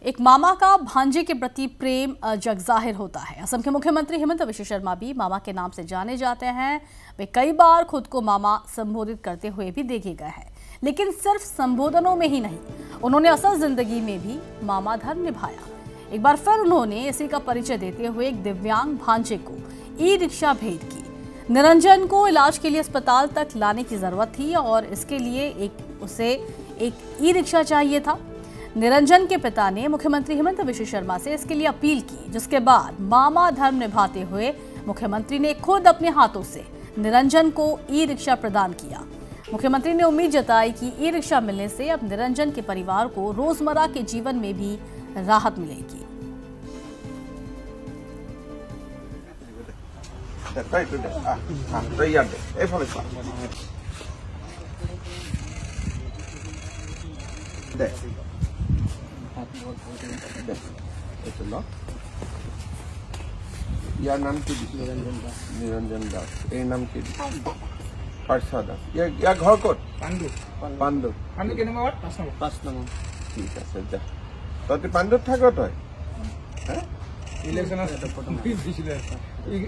एक मामा का भांजे के प्रति प्रेम जगजाहिर होता है। असम के मुख्यमंत्री हिमंता बिश्व शर्मा भी मामा के नाम से जाने जाते हैं। वे कई बार खुद को मामा संबोधित करते हुए भी देखे गए हैं, लेकिन सिर्फ संबोधनों में ही नहीं, उन्होंने असल जिंदगी में भी मामा धर्म निभाया। एक बार फिर उन्होंने इसी का परिचय देते हुए एक दिव्यांग भांजे को ई रिक्शा भेंट की। निरंजन को इलाज के लिए अस्पताल तक लाने की जरूरत थी और इसके लिए उसे एक ई रिक्शा चाहिए था। निरंजन के पिता ने मुख्यमंत्री हिमंता बिश्व शर्मा से इसके लिए अपील की, जिसके बाद मामा धर्म निभाते हुए मुख्यमंत्री ने खुद अपने हाथों से निरंजन को ई रिक्शा प्रदान किया। मुख्यमंत्री ने उम्मीद जताई कि ई रिक्शा मिलने से अब निरंजन के परिवार को रोजमर्रा के जीवन में भी राहत मिलेगी। यार नाम কি নিরঞ্জন দাস এই নাম কি পার্সা দাস ইয়ার ঘর কত পাণ্ডু কে নম্বর 5 নম্বর ঠিক আছে যা তুই পাণ্ডু থাকো তুই হ্যাঁ ইলেকশন আছে তো প্রথম দিছিল এই